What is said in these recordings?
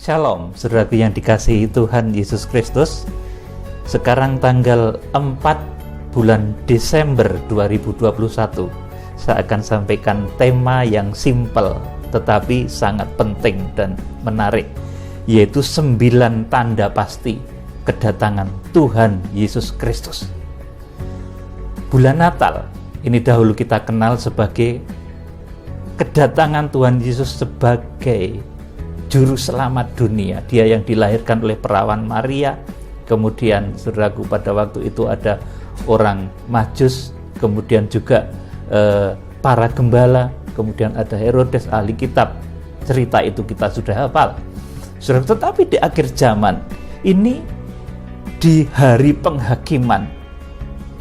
Shalom, saudaraku yang dikasihi Tuhan Yesus Kristus. Sekarang tanggal 4 bulan Desember 2021, saya akan sampaikan tema yang simpel tetapi sangat penting dan menarik, yaitu 9 tanda pasti kedatangan Tuhan Yesus Kristus. Bulan Natal ini dahulu kita kenal sebagai kedatangan Tuhan Yesus sebagai Juru Selamat dunia. Dia yang dilahirkan oleh perawan Maria. Kemudian saudaraku, pada waktu itu ada orang Majus, kemudian juga para gembala, kemudian ada Herodes ahli kitab. Cerita itu kita sudah hafal, saudara. Tetapi di akhir zaman ini, di hari penghakiman,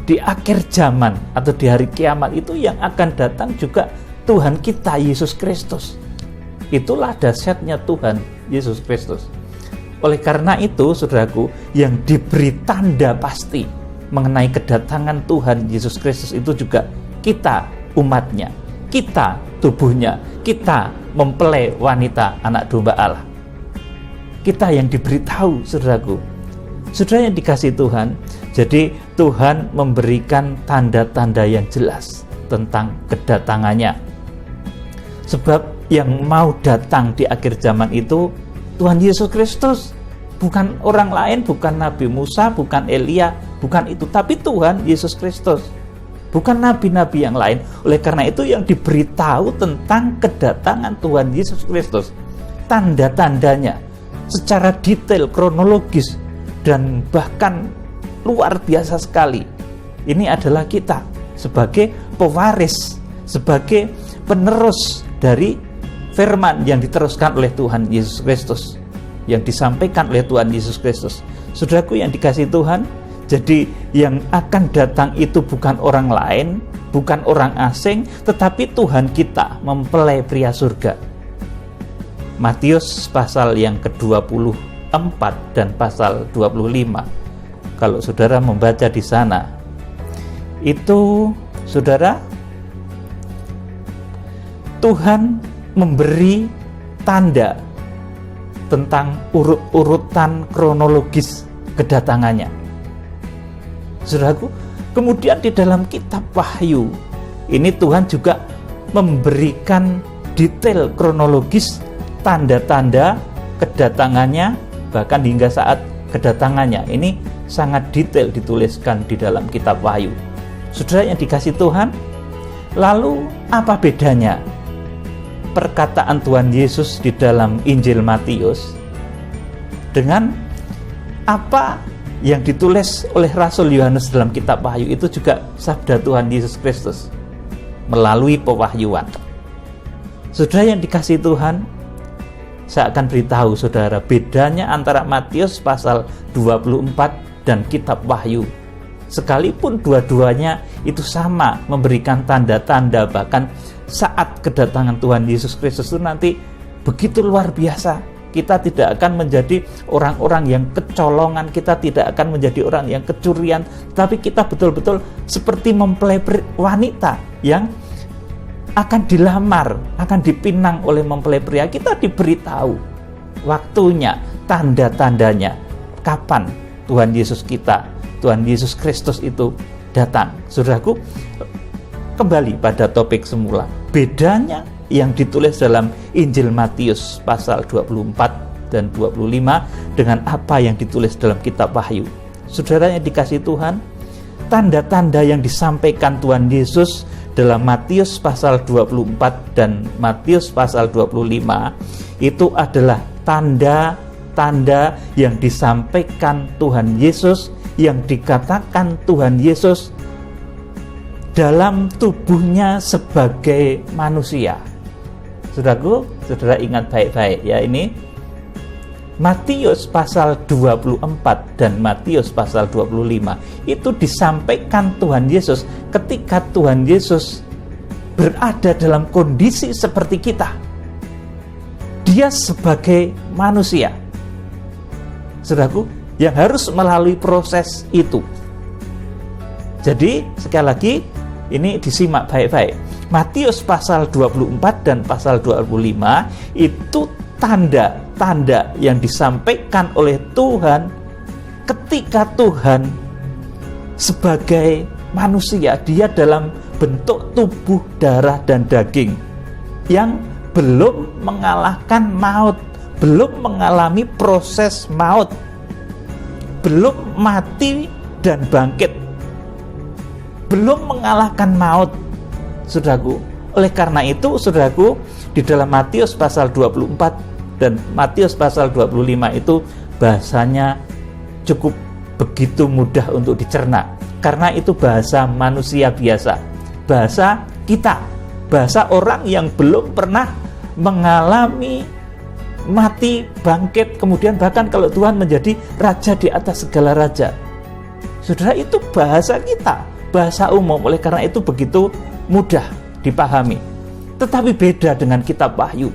di akhir zaman atau di hari kiamat itu yang akan datang juga Tuhan kita Yesus Kristus. Itulah dahsyatnya Tuhan Yesus Kristus. Oleh karena itu, saudaraku, yang diberi tanda pasti mengenai kedatangan Tuhan Yesus Kristus itu juga kita, umatnya, kita, tubuhnya, kita, mempelai wanita anak domba Allah. Kita yang diberitahu, saudaraku. Saudara yang dikasihi Tuhan, jadi Tuhan memberikan tanda-tanda yang jelas tentang kedatangannya. Sebab yang mau datang di akhir zaman itu Tuhan Yesus Kristus, bukan orang lain, bukan Nabi Musa, bukan Elia, bukan itu, tapi Tuhan Yesus Kristus, bukan nabi-nabi yang lain. Oleh karena itu yang diberitahu tentang kedatangan Tuhan Yesus Kristus, tanda-tandanya secara detail, kronologis, dan bahkan luar biasa sekali. Ini adalah kita sebagai pewaris, sebagai penerus dari firman yang diteruskan oleh Tuhan Yesus Kristus, yang disampaikan oleh Tuhan Yesus Kristus. Saudaraku yang dikasihi Tuhan, jadi yang akan datang itu bukan orang lain, bukan orang asing, tetapi Tuhan kita, mempelai pria surga. Matius pasal yang ke-24 dan pasal 25. Kalau saudara membaca di sana, itu saudara, Tuhan memberi tanda tentang urutan kronologis kedatangannya. Saudaraku, kemudian di dalam kitab Wahyu ini Tuhan juga memberikan detail kronologis tanda-tanda kedatangannya, bahkan hingga saat kedatangannya. Ini sangat detail dituliskan di dalam kitab Wahyu. Saudara yang dikasihi Tuhan, lalu apa bedanya perkataan Tuhan Yesus di dalam Injil Matius dengan apa yang ditulis oleh Rasul Yohanes dalam kitab Wahyu? Itu juga sabda Tuhan Yesus Kristus melalui pewahyuan. Saudara yang dikasihi Tuhan, saya akan beritahu saudara bedanya antara Matius pasal 24 dan kitab Wahyu. Sekalipun dua-duanya itu sama memberikan tanda-tanda, bahkan saat kedatangan Tuhan Yesus Kristus itu nanti begitu luar biasa. Kita tidak akan menjadi orang-orang yang kecolongan, kita tidak akan menjadi orang yang kecurian, tapi kita betul-betul seperti mempelai wanita yang akan dilamar, akan dipinang oleh mempelai pria. Kita diberitahu waktunya, tanda-tandanya, kapan Tuhan Yesus kita, Tuhan Yesus Kristus itu datang. Saudaraku, kembali pada topik semula. Bedanya yang ditulis dalam Injil Matius pasal 24 dan 25 dengan apa yang ditulis dalam kitab Wahyu. Saudara yang dikasihi Tuhan, tanda-tanda yang disampaikan Tuhan Yesus dalam Matius pasal 24 dan Matius pasal 25 itu adalah tanda-tanda yang disampaikan Tuhan Yesus, yang dikatakan Tuhan Yesus dalam tubuhnya sebagai manusia. Saudaraku, saudara ingat baik-baik ya, ini Matius pasal 24 dan Matius pasal 25 itu disampaikan Tuhan Yesus ketika Tuhan Yesus berada dalam kondisi seperti kita. Dia sebagai manusia, saudaraku, yang harus melalui proses itu. Jadi sekali lagi, ini disimak baik-baik. Matius pasal 24 dan pasal 25 itu tanda tanda yang disampaikan oleh Tuhan ketika Tuhan sebagai manusia, dia dalam bentuk tubuh, darah, dan daging yang belum mengalahkan maut, belum mengalami proses maut, belum mati dan bangkit, belum mengalahkan maut, saudaraku. Oleh karena itu, saudaraku, di dalam Matius pasal 24 dan Matius pasal 25 itu bahasanya cukup begitu mudah untuk dicerna, karena itu bahasa manusia biasa, bahasa kita, bahasa orang yang belum pernah mengalami mati, bangkit, kemudian bahkan kalau Tuhan menjadi raja di atas segala raja. Saudara, itu bahasa kita, bahasa umum. Oleh karena itu begitu mudah dipahami. Tetapi beda dengan kitab Wahyu.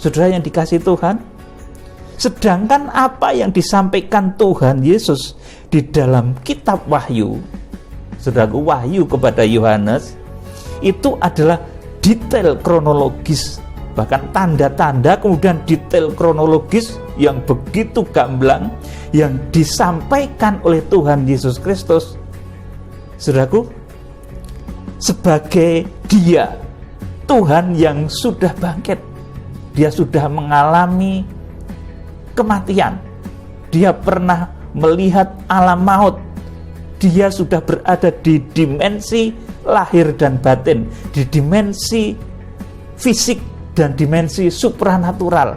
Saudara yang dikasihi Tuhan, sedangkan apa yang disampaikan Tuhan Yesus di dalam kitab Wahyu, saudaraku, Wahyu kepada Yohanes, itu adalah detail kronologis, bahkan tanda-tanda, kemudian detail kronologis yang begitu gamblang yang disampaikan oleh Tuhan Yesus Kristus, saudaraku, sebagai Dia, Tuhan yang sudah bangkit. Dia sudah mengalami kematian, dia pernah melihat alam maut, dia sudah berada di dimensi lahir dan batin, di dimensi fisik dan dimensi supranatural.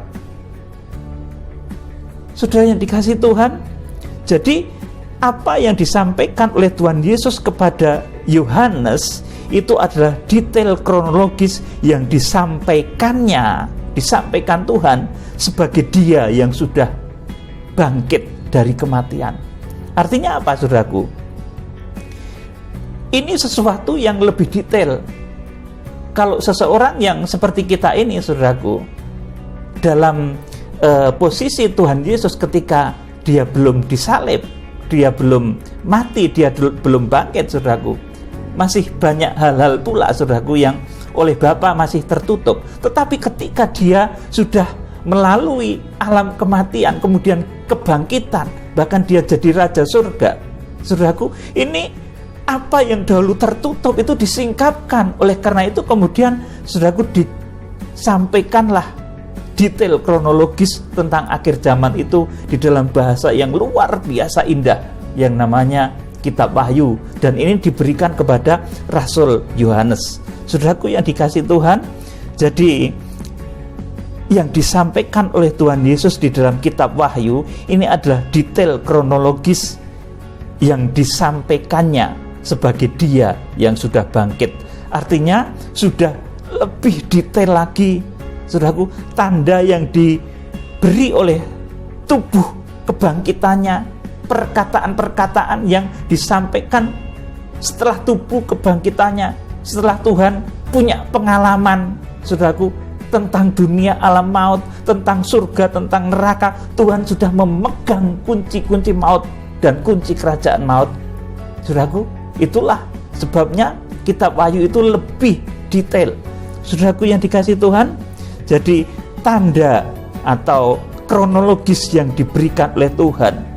Saudara yang dikasihi Tuhan, jadi apa yang disampaikan oleh Tuhan Yesus kepada Yohanes itu adalah detail kronologis yang disampaikan Tuhan sebagai Dia yang sudah bangkit dari kematian. Artinya apa, saudaraku? Ini sesuatu yang lebih detail. Kalau seseorang yang seperti kita ini, saudaraku, dalam posisi Tuhan Yesus ketika dia belum disalib, dia belum mati, dia belum bangkit, saudaraku, masih banyak hal-hal pula, saudaraku, yang oleh Bapa masih tertutup. Tetapi ketika dia sudah melalui alam kematian, kemudian kebangkitan, bahkan dia jadi raja surga, saudaraku, ini apa yang dahulu tertutup itu disingkapkan. Oleh karena itu kemudian, saudaraku, disampaikanlah detail kronologis tentang akhir zaman itu di dalam bahasa yang luar biasa indah yang namanya kitab Wahyu, dan ini diberikan kepada Rasul Yohanes. Saudaraku yang dikasihi Tuhan, jadi yang disampaikan oleh Tuhan Yesus di dalam kitab Wahyu ini adalah detail kronologis yang disampaikannya sebagai Dia yang sudah bangkit. Artinya sudah lebih detail lagi, saudaraku, tanda yang diberi oleh tubuh kebangkitannya, perkataan-perkataan yang disampaikan setelah tubuh kebangkitannya, setelah Tuhan punya pengalaman, saudaraku, tentang dunia alam maut, tentang surga, tentang neraka. Tuhan sudah memegang kunci-kunci maut dan kunci kerajaan maut. Saudaraku, itulah sebabnya kitab Wahyu itu lebih detail. Saudaraku yang dikasihi Tuhan, jadi tanda atau kronologis yang diberikan oleh Tuhan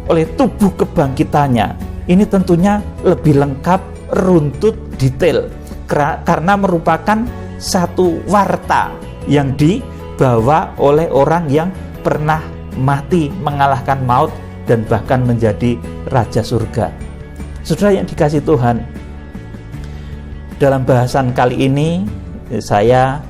oleh tubuh kebangkitannya ini tentunya lebih lengkap, runtut, detail, karena merupakan satu warta yang dibawa oleh orang yang pernah mati, mengalahkan maut, dan bahkan menjadi raja surga. Saudara yang dikasihi Tuhan, dalam bahasan kali ini saya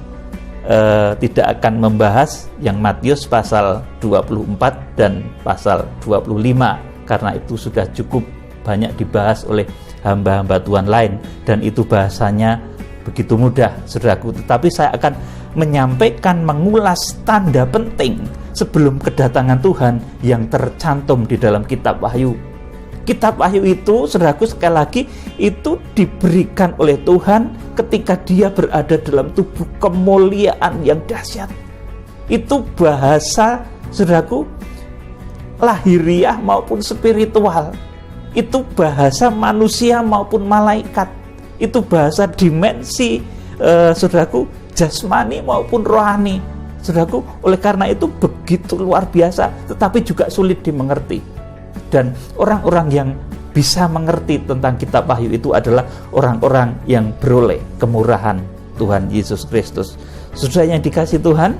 tidak akan membahas yang Matius pasal 24 dan pasal 25, karena itu sudah cukup banyak dibahas oleh hamba-hamba Tuhan lain, dan itu bahasanya begitu mudah, saudaraku. Tetapi saya akan menyampaikan, mengulas tanda penting sebelum kedatangan Tuhan yang tercantum di dalam kitab Wahyu. Kitab Wahyu itu, saudaraku, sekali lagi, itu diberikan oleh Tuhan ketika Dia berada dalam tubuh kemuliaan yang dahsyat. Itu bahasa, saudaraku, lahiriah maupun spiritual. Itu bahasa manusia maupun malaikat. Itu bahasa dimensi, saudaraku, jasmani maupun rohani. Saudaraku, oleh karena itu begitu luar biasa, tetapi juga sulit dimengerti. Dan orang-orang yang bisa mengerti tentang kitab Wahyu itu adalah orang-orang yang beroleh kemurahan Tuhan Yesus Kristus. Saudara yang dikasihi Tuhan,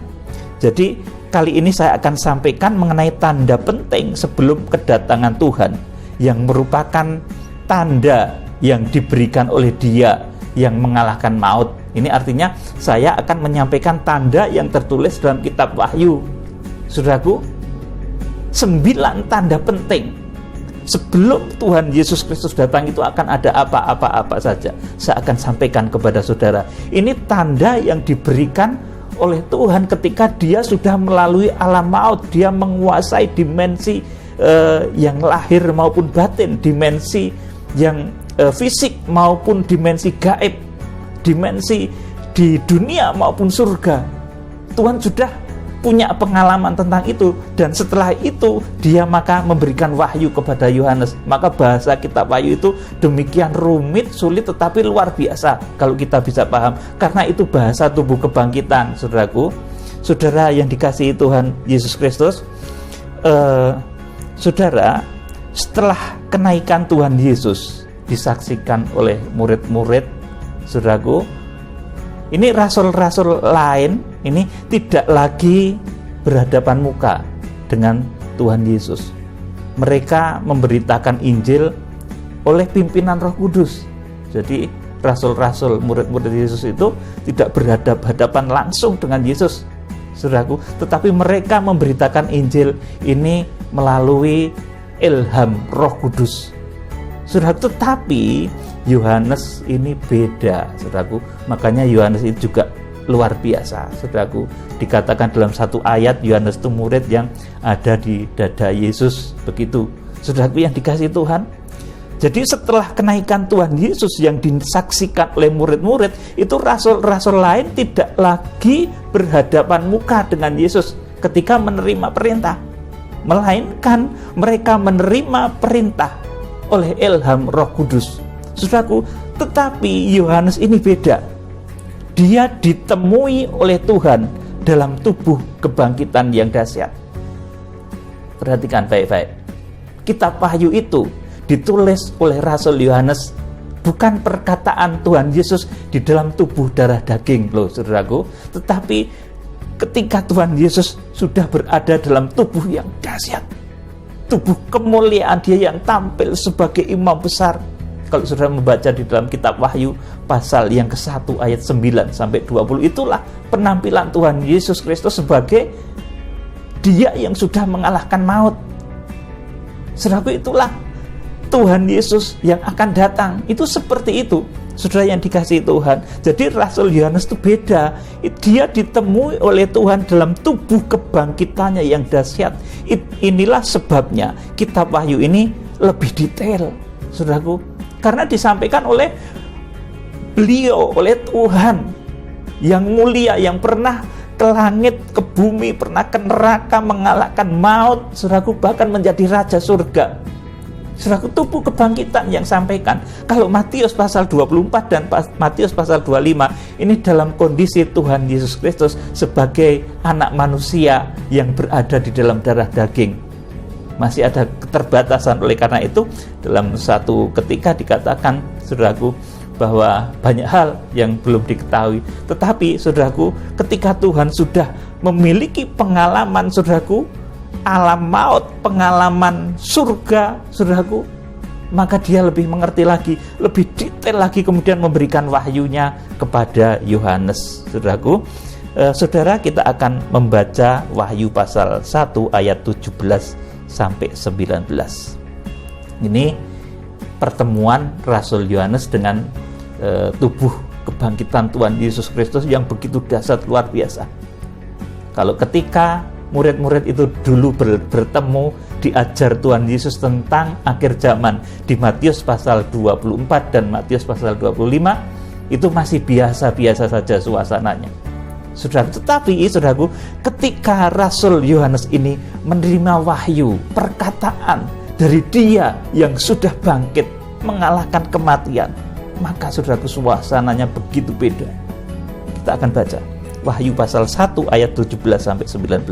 jadi kali ini saya akan sampaikan mengenai tanda penting sebelum kedatangan Tuhan, yang merupakan tanda yang diberikan oleh Dia yang mengalahkan maut. Ini artinya saya akan menyampaikan tanda yang tertulis dalam kitab Wahyu. Saudaraku, 9 tanda penting sebelum Tuhan Yesus Kristus datang itu akan ada apa saja. Saya akan sampaikan kepada saudara. Ini tanda yang diberikan oleh Tuhan ketika Dia sudah melalui alam maut. Dia menguasai dimensi yang lahir maupun batin, dimensi yang fisik maupun dimensi gaib, dimensi di dunia maupun surga. Tuhan sudah punya pengalaman tentang itu, dan setelah itu Dia maka memberikan wahyu kepada Yohanes. Maka bahasa kitab Wahyu itu demikian rumit, sulit, tetapi luar biasa kalau kita bisa paham, karena itu bahasa tubuh kebangkitan. Saudaraku, saudara yang dikasihi Tuhan Yesus Kristus, saudara, setelah kenaikan Tuhan Yesus disaksikan oleh murid-murid, saudaraku, ini rasul-rasul lain ini tidak lagi berhadapan muka dengan Tuhan Yesus. Mereka memberitakan Injil oleh pimpinan Roh Kudus. Jadi rasul-rasul, murid-murid Yesus itu tidak berhadapan langsung dengan Yesus, saudaraku, tetapi mereka memberitakan Injil ini melalui ilham Roh Kudus. Saudaraku, tetapi Yohanes ini beda, saudaraku. Makanya Yohanes itu juga luar biasa, saudaraku. Dikatakan dalam satu ayat, Yohanes itu murid yang ada di dada Yesus, begitu. Saudaraku yang dikasihi Tuhan, jadi setelah kenaikan Tuhan Yesus yang disaksikan oleh murid-murid, itu rasul-rasul lain tidak lagi berhadapan muka dengan Yesus ketika menerima perintah, melainkan mereka menerima perintah oleh ilham Roh Kudus. Saudaraku, tetapi Yohanes ini beda. Dia ditemui oleh Tuhan dalam tubuh kebangkitan yang dahsyat. Perhatikan baik-baik. Kitab Wahyu itu ditulis oleh Rasul Yohanes, bukan perkataan Tuhan Yesus di dalam tubuh darah daging loh, saudaraku, tetapi ketika Tuhan Yesus sudah berada dalam tubuh yang dahsyat, tubuh kemuliaan Dia yang tampil sebagai imam besar. Kalau saudara membaca di dalam kitab Wahyu pasal yang ke-1 ayat 9 sampai 20, itulah penampilan Tuhan Yesus Kristus sebagai Dia yang sudah mengalahkan maut. Saudaraku, itulah Tuhan Yesus yang akan datang. Itu seperti itu, saudara yang dikasihi Tuhan. Jadi Rasul Yohanes itu beda. Dia ditemui oleh Tuhan dalam tubuh kebangkitannya yang dahsyat. Inilah sebabnya kitab Wahyu ini lebih detail, saudaraku, karena disampaikan oleh beliau, oleh Tuhan yang mulia, yang pernah ke langit, ke bumi, pernah ke neraka, mengalahkan maut, saudaraku, bahkan menjadi raja surga. Saudaraku, tubuh kebangkitan yang sampaikan. Kalau Matius pasal 24 dan Matius pasal 25, ini dalam kondisi Tuhan Yesus Kristus sebagai anak manusia yang berada di dalam darah daging. Masih ada keterbatasan, oleh karena itu dalam satu ketika dikatakan, saudaraku, bahwa banyak hal yang belum diketahui. Tetapi saudaraku, ketika Tuhan sudah memiliki pengalaman, saudaraku, alam maut, pengalaman surga, saudaraku, maka Dia lebih mengerti lagi, lebih detail lagi, kemudian memberikan wahyunya kepada Yohanes. Saudaraku, saudara, kita akan membaca Wahyu pasal 1 ayat 17 sampai 19. Ini pertemuan Rasul Yohanes dengan tubuh kebangkitan Tuhan Yesus Kristus yang begitu dahsyat, luar biasa. Kalau ketika murid-murid itu dulu bertemu, diajar Tuhan Yesus tentang akhir zaman di Matius pasal 24 dan Matius pasal 25, itu masih biasa-biasa saja suasananya, saudara. Tetapi saudaraku, ketika Rasul Yohanes ini menerima wahyu, perkataan dari Dia yang sudah bangkit, mengalahkan kematian, maka saudaraku, suasananya begitu beda. Kita akan baca Wahyu pasal 1 ayat 17-19.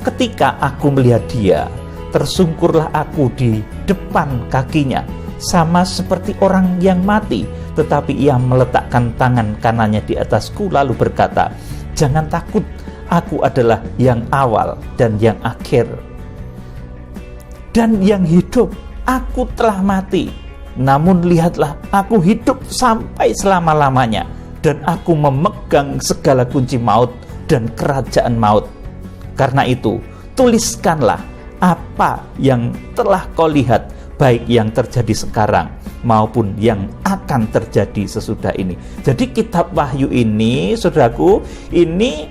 Ketika aku melihat dia, tersungkurlah aku di depan kakinya, sama seperti orang yang mati. Tetapi ia meletakkan tangan kanannya di atasku lalu berkata, jangan takut, aku adalah yang awal dan yang akhir dan yang hidup. Aku telah mati, namun lihatlah, aku hidup sampai selama-lamanya, dan aku memegang segala kunci maut dan kerajaan maut. Karena itu, tuliskanlah apa yang telah kau lihat, baik yang terjadi sekarang maupun yang akan terjadi sesudah ini. Jadi kitab Wahyu ini, saudaraku, ini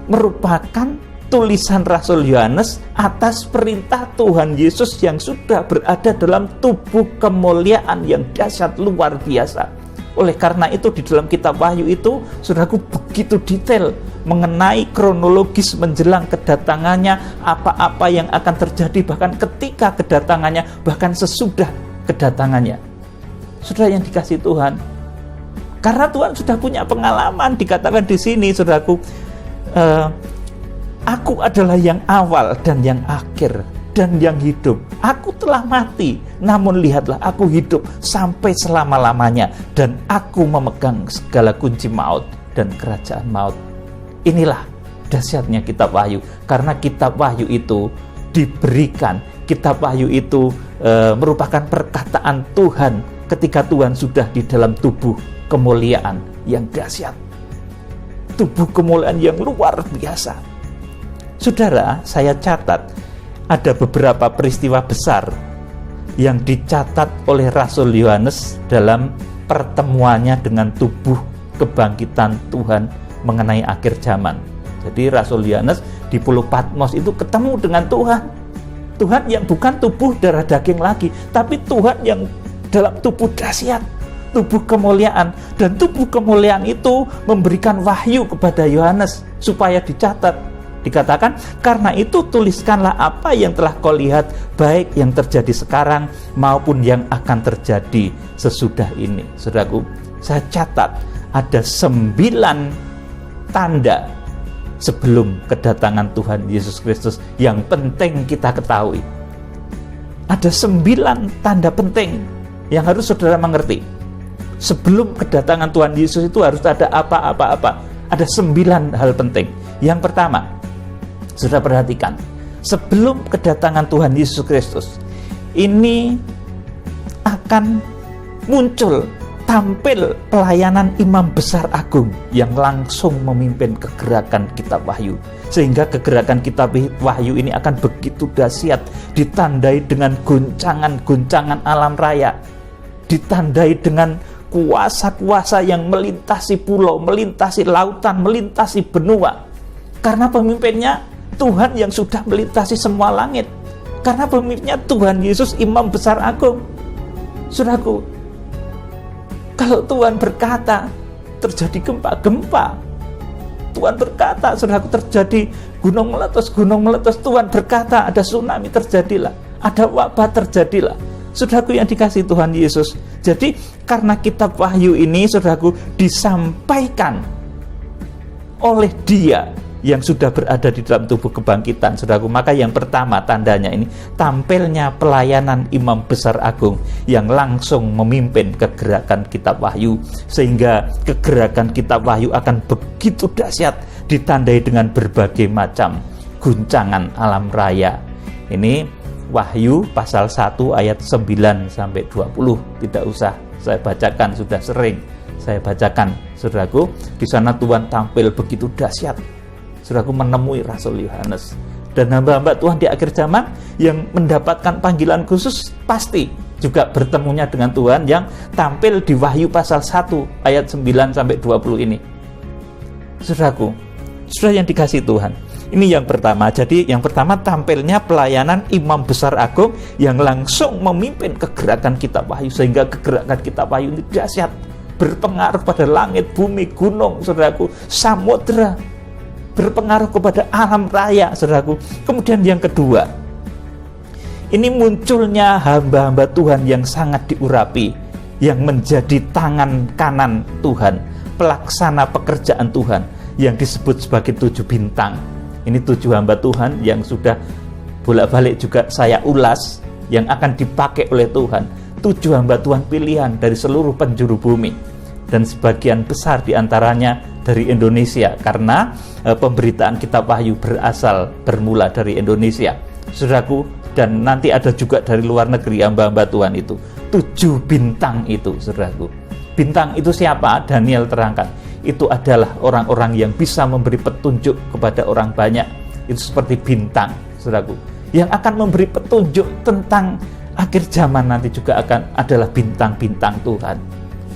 merupakan tulisan Rasul Yohanes atas perintah Tuhan Yesus yang sudah berada dalam tubuh kemuliaan yang dahsyat luar biasa. Oleh karena itu di dalam kitab Wahyu itu, saudaraku, begitu detail mengenai kronologis menjelang kedatangannya, apa-apa yang akan terjadi bahkan ketika kedatangannya, bahkan sesudah kedatangannya. Saudara yang dikasihi Tuhan, karena Tuhan sudah punya pengalaman, dikatakan di sini, saudaraku, aku adalah yang awal dan yang akhir dan yang hidup. Aku telah mati, namun lihatlah, aku hidup sampai selama-lamanya, dan aku memegang segala kunci maut dan kerajaan maut. Inilah dahsyatnya kitab Wahyu, karena kitab Wahyu itu diberikan, kitab Wahyu itu merupakan perkataan Tuhan ketika Tuhan sudah di dalam tubuh kemuliaan yang dahsyat, tubuh kemuliaan yang luar biasa. Saudara, saya catat ada beberapa peristiwa besar yang dicatat oleh Rasul Yohanes dalam pertemuannya dengan tubuh kebangkitan Tuhan mengenai akhir zaman. Jadi Rasul Yohanes di Pulau Patmos itu ketemu dengan Tuhan. Tuhan yang bukan tubuh darah daging lagi, tapi Tuhan yang dalam tubuh dahsyat, tubuh kemuliaan. Dan tubuh kemuliaan itu memberikan wahyu kepada Yohanes supaya dicatat. Dikatakan, karena itu tuliskanlah apa yang telah kau lihat, baik yang terjadi sekarang maupun yang akan terjadi sesudah ini. Saudaraku, saya catat ada 9 tanda sebelum kedatangan Tuhan Yesus Kristus yang penting kita ketahui. Ada 9 tanda penting yang harus saudara mengerti. Sebelum kedatangan Tuhan Yesus itu harus ada apa-apa-apa. Ada 9 hal penting. Yang pertama, saudara perhatikan, sebelum kedatangan Tuhan Yesus Kristus, ini akan muncul, tampil pelayanan Imam Besar Agung yang langsung memimpin kegerakan kitab Wahyu. Sehingga kegerakan kitab Wahyu ini akan begitu dahsyat, ditandai dengan goncangan-goncangan alam raya, ditandai dengan kuasa-kuasa yang melintasi pulau, melintasi lautan, melintasi benua. Karena pemimpinnya Tuhan yang sudah melintasi semua langit. Karena pemimpinnya Tuhan Yesus, Imam Besar Agung. Saudaraku, kalau Tuhan berkata terjadi gempa, Tuhan berkata, saudaraku, terjadi gunung meletus, Tuhan berkata ada tsunami, terjadilah. Ada wabah, terjadilah. Saudaraku yang dikasihi Tuhan Yesus. Jadi karena kitab Wahyu ini, saudaraku, disampaikan oleh Dia yang sudah berada di dalam tubuh kebangkitan, saudaraku, maka yang pertama tandanya ini tampilnya pelayanan Imam Besar Agung yang langsung memimpin kegerakan kitab Wahyu, sehingga kegerakan kitab Wahyu akan begitu dahsyat, ditandai dengan berbagai macam guncangan alam raya. Ini Wahyu pasal 1 ayat 9-20. Tidak usah saya bacakan, sudah sering saya bacakan, saudaraku. Di sana Tuhan tampil begitu dahsyat. Saudaraku, menemui Rasul Yohanes dan hamba-hamba Tuhan di akhir zaman yang mendapatkan panggilan khusus pasti juga bertemunya dengan Tuhan yang tampil di Wahyu pasal 1 ayat 9-20 ini. Saudaraku, saudara yang dikasihi Tuhan, ini yang pertama. Jadi yang pertama, tampilnya pelayanan Imam Besar Agung yang langsung memimpin kegerakan kitab Wahyu, sehingga kegerakan kitab Wahyu ini dahsyat, berpengaruh pada langit, bumi, gunung, saudaraku, samudera, berpengaruh kepada alam raya, saudaraku. Kemudian yang kedua, ini munculnya hamba-hamba Tuhan yang sangat diurapi, yang menjadi tangan kanan Tuhan, pelaksana pekerjaan Tuhan yang disebut sebagai 7 bintang. Ini 7 hamba Tuhan yang sudah bolak-balik juga saya ulas, yang akan dipakai oleh Tuhan. 7 hamba Tuhan pilihan dari seluruh penjuru bumi, dan sebagian besar diantaranya dari Indonesia, karena pemberitaan kitab Wahyu bermula dari Indonesia, saudaraku. Dan nanti ada juga dari luar negeri hamba-hamba Tuhan itu. 7 bintang itu, saudaraku. Bintang itu siapa? Daniel terangkan, itu adalah orang-orang yang bisa memberi petunjuk kepada orang banyak. Itu seperti bintang, saudaraku, yang akan memberi petunjuk tentang akhir zaman nanti juga akan adalah bintang-bintang Tuhan.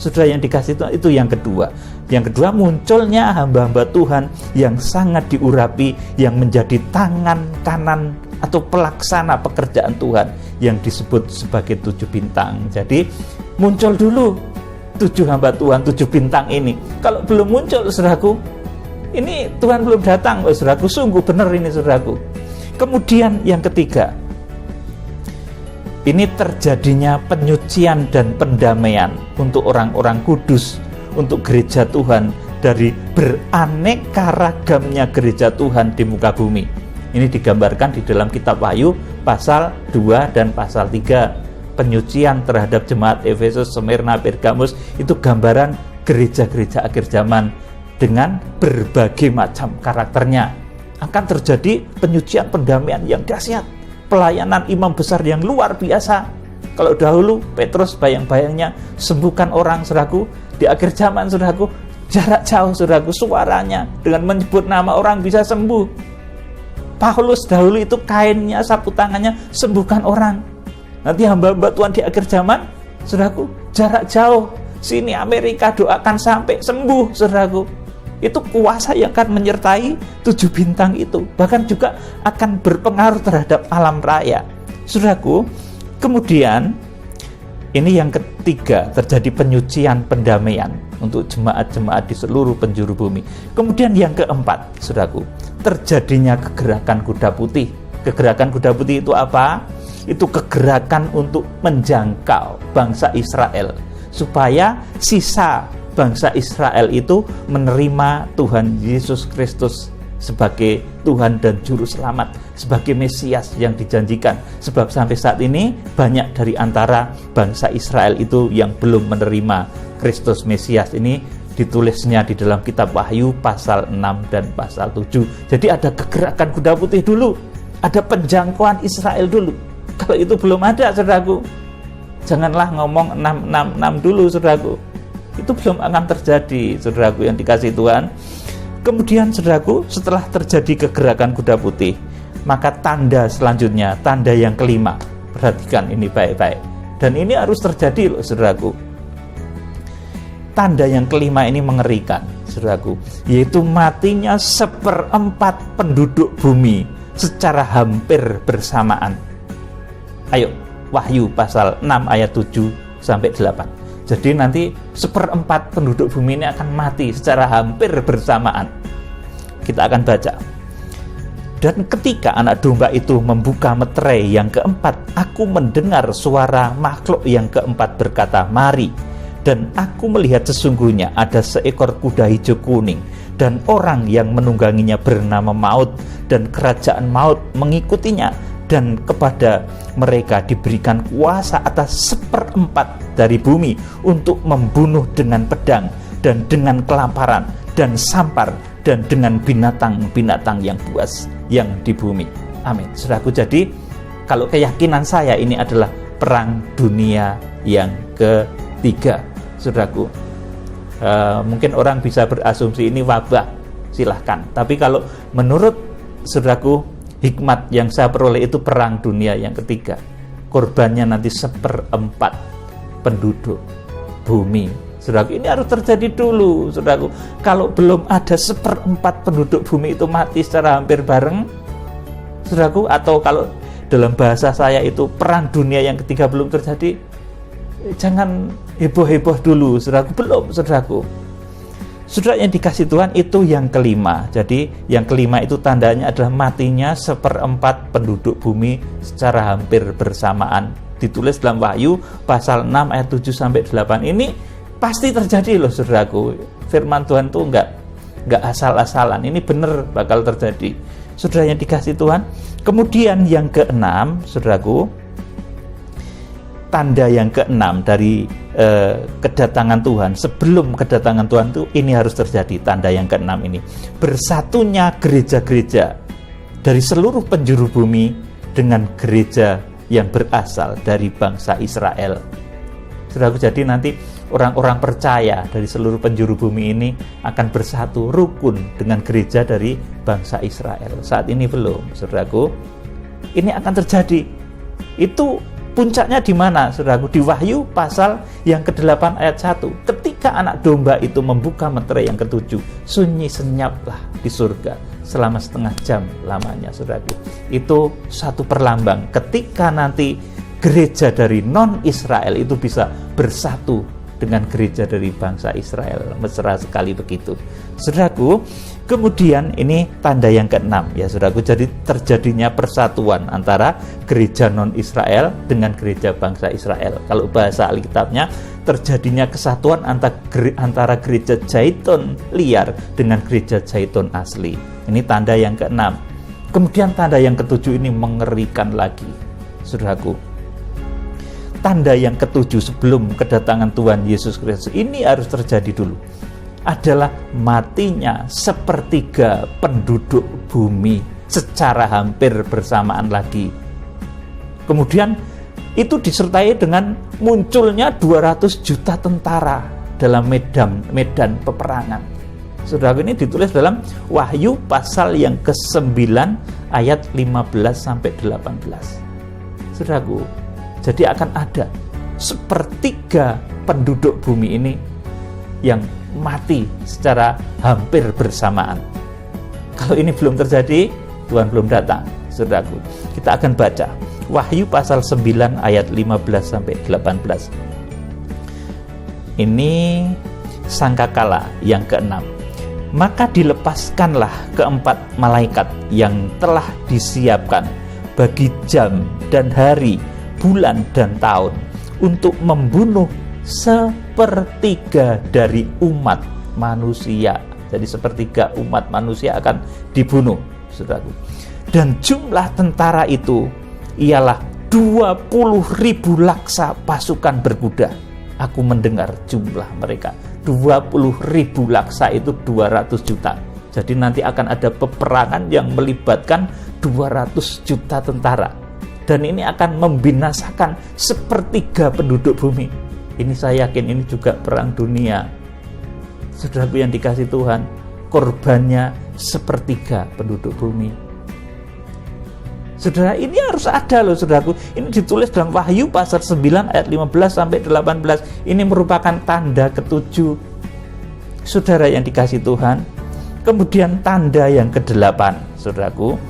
Saudara yang dikasih Tuhan, itu yang kedua. Yang kedua, munculnya hamba-hamba Tuhan yang sangat diurapi, yang menjadi tangan kanan atau pelaksana pekerjaan Tuhan yang disebut sebagai 7 bintang. Jadi muncul dulu 7 hamba Tuhan, 7 bintang ini. Kalau belum muncul, saudaraku, ini Tuhan belum datang, saudaraku. Sungguh benar ini, saudaraku. Kemudian yang ketiga, ini terjadinya penyucian dan pendamaian untuk orang-orang kudus, untuk gereja Tuhan, dari beraneka ragamnya gereja Tuhan di muka bumi. Ini digambarkan di dalam kitab Wahyu pasal 2 dan pasal 3. Penyucian terhadap jemaat Efesus, Smyrna, Pergamus, itu gambaran gereja-gereja akhir zaman dengan berbagai macam karakternya. Akan terjadi penyucian pendamaian yang dahsyat, pelayanan imam besar yang luar biasa. Kalau dahulu Petrus bayang-bayangnya sembuhkan orang, saudaraku. Di akhir zaman, saudaraku, jarak jauh, saudaraku, suaranya dengan menyebut nama orang bisa sembuh. Paulus dahulu itu kainnya, sapu tangannya, sembuhkan orang. Nanti hamba-hamba Tuhan di akhir zaman, saudaraku, jarak jauh, sini Amerika, doakan sampai sembuh, saudaraku. Itu kuasa yang akan menyertai 7 bintang itu, bahkan juga akan berpengaruh terhadap alam raya, saudaraku. Kemudian ini yang ketiga, terjadi penyucian pendamaian untuk jemaat-jemaat di seluruh penjuru bumi. Kemudian yang keempat, saudaraku, terjadinya kegerakan kuda putih. Kegerakan kuda putih itu apa? Itu kegerakan untuk menjangkau bangsa Israel, supaya sisa bangsa Israel itu menerima Tuhan Yesus Kristus sebagai Tuhan dan Juru Selamat, sebagai Mesias yang dijanjikan. Sebab sampai saat ini banyak dari antara bangsa Israel itu yang belum menerima Kristus Mesias. Ini ditulisnya di dalam kitab Wahyu pasal 6 dan pasal 7. Jadi ada kegerakan kuda putih dulu, ada penjangkauan Israel dulu. Kalau itu belum ada, saudaraku, janganlah ngomong 666 dulu, saudaraku. Itu belum akan terjadi, saudaraku yang dikasihi Tuhan. Kemudian, saudaraku, setelah terjadi kegerakan kuda putih, maka tanda selanjutnya, tanda yang kelima. Perhatikan ini baik-baik. Dan ini harus terjadi loh, saudaraku. Tanda yang kelima ini mengerikan, saudaraku, yaitu matinya 1/4 penduduk bumi secara hampir bersamaan. Ayo, Wahyu pasal 6 ayat 7 sampai 8. Jadi nanti 1/4 penduduk bumi ini akan mati secara hampir bersamaan. Kita akan baca. Dan ketika anak domba itu membuka meterai yang keempat, aku mendengar suara makhluk yang keempat berkata, "Mari." Dan aku melihat sesungguhnya ada seekor kuda hijau kuning, dan orang yang menungganginya bernama Maut, dan kerajaan Maut mengikutinya, dan kepada mereka diberikan kuasa atas 1/4 dari bumi untuk membunuh dengan pedang, dan dengan kelaparan, dan sampar, dan dengan binatang-binatang yang buas yang di bumi. Amin. Saudaraku, jadi kalau keyakinan saya ini adalah perang dunia yang ketiga, saudaraku. Mungkin orang bisa berasumsi ini wabah, silahkan. Tapi kalau menurut saudaraku, hikmat yang saya peroleh itu perang dunia yang ketiga. Korbannya nanti 1/4 penduduk bumi. Saudaraku, ini harus terjadi dulu, saudaraku. Kalau belum ada 1/4 penduduk bumi itu mati secara hampir bareng, saudaraku, atau kalau dalam bahasa saya itu perang dunia yang ketiga belum terjadi, jangan heboh-heboh dulu, saudaraku. Belum, saudaraku. Saudara yang dikasih Tuhan, itu yang kelima. Jadi yang kelima itu tandanya adalah matinya 1/4 penduduk bumi secara hampir bersamaan. Ditulis dalam Wahyu pasal 6 ayat 7 sampai 8. Ini pasti terjadi loh saudaraku. Firman Tuhan tuh nggak asal-asalan, ini benar bakal terjadi. Saudara yang dikasih Tuhan. Kemudian yang keenam, saudaraku, tanda yang keenam dari kedatangan Tuhan, sebelum kedatangan Tuhan itu ini harus terjadi. Tanda yang keenam ini, bersatunya gereja-gereja dari seluruh penjuru bumi dengan gereja yang berasal dari bangsa Israel. Saudaraku, jadi nanti orang-orang percaya dari seluruh penjuru bumi ini akan bersatu rukun dengan gereja dari bangsa Israel. Saat ini belum, saudaraku. Ini akan terjadi. Itu puncaknya di mana, saudaraku? Di Wahyu pasal yang ke-8 ayat 1. Ketika anak domba itu membuka meterai yang ke-7, sunyi senyaplah di surga selama setengah jam lamanya, saudaraku. Itu satu perlambang ketika nanti gereja dari non-Israel itu bisa bersatu dengan gereja dari bangsa Israel. Mesra sekali begitu, saudaraku. Kemudian ini tanda yang keenam ya saudaraku, jadi terjadinya persatuan antara gereja non-Israel dengan gereja bangsa Israel. Kalau bahasa Alkitabnya, terjadinya kesatuan antara gereja Zaitun liar dengan gereja Zaitun asli. Ini tanda yang keenam. Kemudian tanda yang ketujuh ini mengerikan lagi, saudaraku. Tanda yang ketujuh sebelum kedatangan Tuhan Yesus Kristus ini harus terjadi dulu, adalah matinya sepertiga penduduk bumi secara hampir bersamaan lagi. Kemudian itu disertai dengan munculnya 200 juta tentara dalam medan peperangan. Saudara, ini ditulis dalam Wahyu pasal yang ke-9 ayat 15 sampai 18. Saudaraku, jadi akan ada sepertiga penduduk bumi ini yang mati secara hampir bersamaan. Kalau ini belum terjadi, Tuhan belum datang, saudaraku. Kita akan baca Wahyu pasal 9 ayat 15 sampai 18. Ini sangkakala yang keenam. Maka dilepaskanlah keempat malaikat yang telah disiapkan bagi jam dan hari, bulan dan tahun, untuk membunuh sepertiga dari umat manusia. Jadi sepertiga umat manusia akan dibunuh, saudaraku. Dan jumlah tentara itu ialah 20.000 laksa pasukan berkuda. Aku mendengar jumlah mereka 20.000 laksa, itu 200 juta. Jadi nanti akan ada peperangan yang melibatkan 200 juta tentara, dan ini akan membinasakan sepertiga penduduk bumi. Ini saya yakin ini juga perang dunia. Saudaraku yang dikasih Tuhan, korbannya sepertiga penduduk bumi. Saudara, ini harus ada loh, saudaraku. Ini ditulis dalam Wahyu pasal 9 ayat 15 sampai 18. Ini merupakan tanda ketujuh, saudara yang dikasih Tuhan. Kemudian tanda yang ke-8, saudaraku.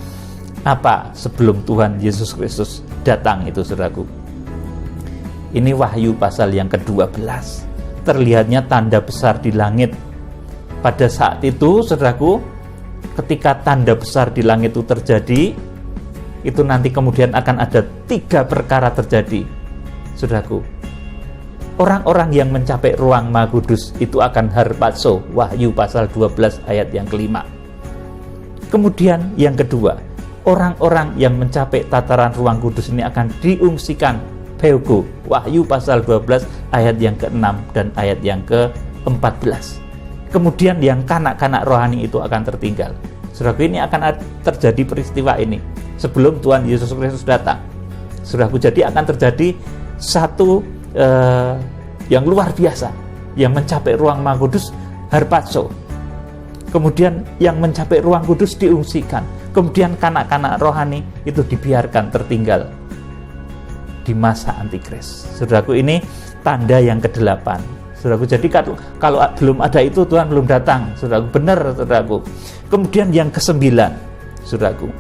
Apa sebelum Tuhan Yesus Kristus datang itu, saudaraku? Ini Wahyu pasal yang ke-12. Terlihatnya tanda besar di langit. Pada saat itu, saudaraku, ketika tanda besar di langit itu terjadi, itu nanti kemudian akan ada 3 perkara terjadi, saudaraku. Orang-orang yang mencapai ruang Maha Kudus itu akan harpazo, Wahyu pasal 12 ayat yang ke-5. Kemudian yang kedua, orang-orang yang mencapai tataran ruang kudus ini akan diungsikan, Peugo, Wahyu pasal 12 ayat yang ke-6 dan ayat yang ke-14. Kemudian yang kanak-kanak rohani itu akan tertinggal. Saudaraku, ini akan terjadi peristiwa ini sebelum Tuhan Yesus Kristus datang. Saudaraku, jadi akan terjadi satu yang luar biasa. Yang mencapai ruang Maha Kudus harpazo. Kemudian yang mencapai ruang kudus diungsikan. Kemudian kanak-kanak rohani itu dibiarkan tertinggal di masa antikris. Saudaraku, ini tanda yang ke-8. Saudaraku, jadi kalau belum ada itu, Tuhan belum datang. Saudaraku, benar, saudaraku. Kemudian yang ke-9, saudaraku,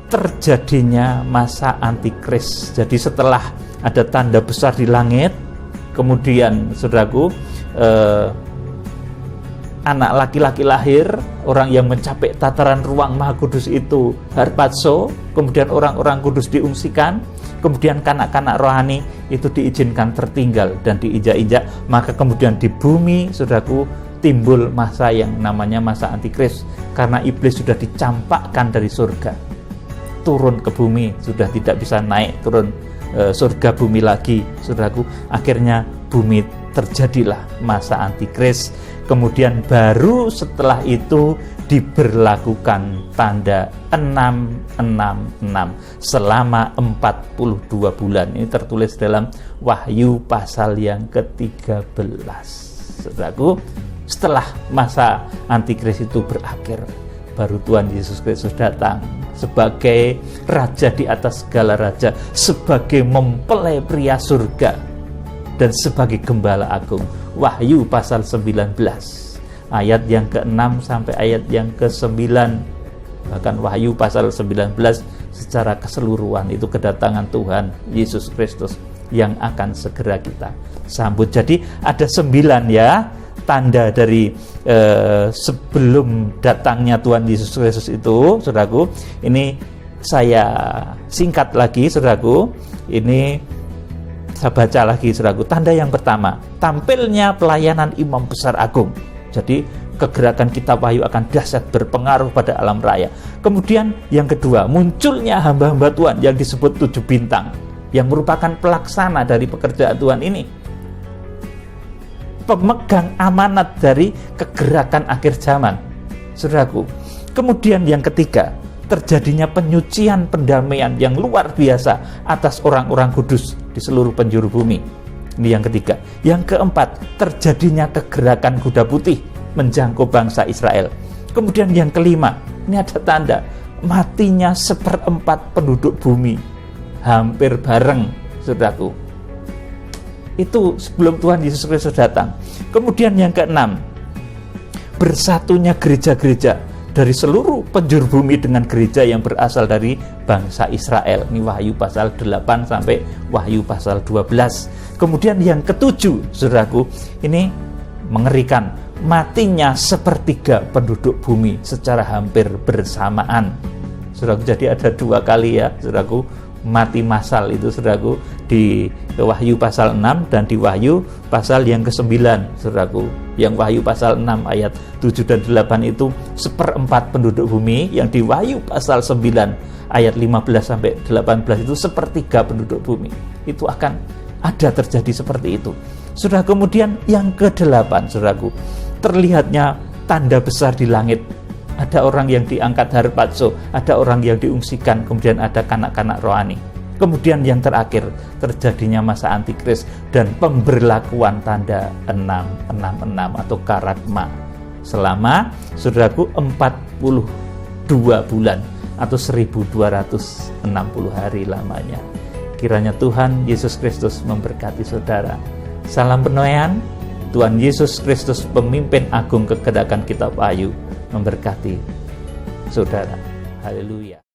terjadinya masa antikris. Jadi setelah ada tanda besar di langit, kemudian saudaraku, anak laki-laki lahir, orang yang mencapai tataran ruang Maha Kudus itu harpazo, kemudian orang-orang kudus diungsikan, kemudian kanak-kanak rohani itu diizinkan tertinggal dan diinjak-injak, maka kemudian di bumi, saudaraku, timbul masa yang namanya masa antikris, karena iblis sudah dicampakkan dari surga turun ke bumi, sudah tidak bisa naik turun surga bumi lagi, saudaraku. Akhirnya bumi terjadilah masa antikris. Kemudian baru setelah itu diberlakukan tanda 666 selama 42 bulan. Ini tertulis dalam Wahyu pasal yang ke-13. Saudaraku, setelah masa antikris itu berakhir, baru Tuhan Yesus Kristus datang sebagai raja di atas segala raja, sebagai mempelai pria surga, dan sebagai gembala agung. Wahyu pasal 19 ayat yang ke-6 sampai ayat yang ke-9. Bahkan Wahyu pasal 19 secara keseluruhan itu kedatangan Tuhan Yesus Kristus yang akan segera kita sambut. Jadi ada 9 ya tanda dari sebelum datangnya Tuhan Yesus Kristus itu, saudaraku. Ini saya singkat lagi, saudaraku. Ini saya baca lagi, saudaraku. Tanda yang pertama, tampilnya pelayanan imam besar agung. Jadi kegerakan kitab Wahyu akan dahsyat, berpengaruh pada alam raya. Kemudian yang kedua, munculnya hamba-hamba Tuhan yang disebut 7 bintang, yang merupakan pelaksana dari pekerjaan Tuhan ini, pemegang amanat dari kegerakan akhir zaman, saudaraku. Kemudian yang ketiga, terjadinya penyucian pendamaian yang luar biasa atas orang-orang kudus di seluruh penjuru bumi. Ini yang ketiga. Yang keempat, terjadinya kegerakan kuda putih menjangkau bangsa Israel. Kemudian yang kelima, ini ada tanda matinya 1/4 penduduk bumi, hampir bareng, saudaraku. Itu sebelum Tuhan Yesus Kristus datang. Kemudian yang keenam, bersatunya gereja-gereja dari seluruh penjuru bumi dengan gereja yang berasal dari bangsa Israel. Ini Wahyu pasal 8 sampai Wahyu pasal 12. Kemudian yang ketujuh, saudaraku, ini mengerikan, matinya 1/3 penduduk bumi secara hampir bersamaan. Saudaraku, jadi ada 2 kali ya, saudaraku, mati massal itu, saudaraku, di Wahyu pasal 6 dan di Wahyu pasal yang ke-9, saudaraku. Yang Wahyu pasal 6 ayat 7 dan 8 itu 1/4 penduduk bumi, yang di Wahyu pasal 9 ayat 15 sampai 18 itu 1/3 penduduk bumi. Itu akan ada terjadi seperti itu. Sudah. Kemudian yang ke-8, saudaraku, terlihatnya tanda besar di langit. Ada orang yang diangkat harpazo, ada orang yang diungsikan, kemudian ada kanak-kanak rohani. Kemudian yang terakhir, terjadinya masa antikris dan pemberlakuan tanda 666 atau karagma selama, saudaraku, 42 bulan atau 1260 hari lamanya. Kiranya Tuhan Yesus Kristus memberkati saudara. Salam penuaian. Tuhan Yesus Kristus, pemimpin agung kegedakan kitab Wahyu, memberkati saudara. Haleluya.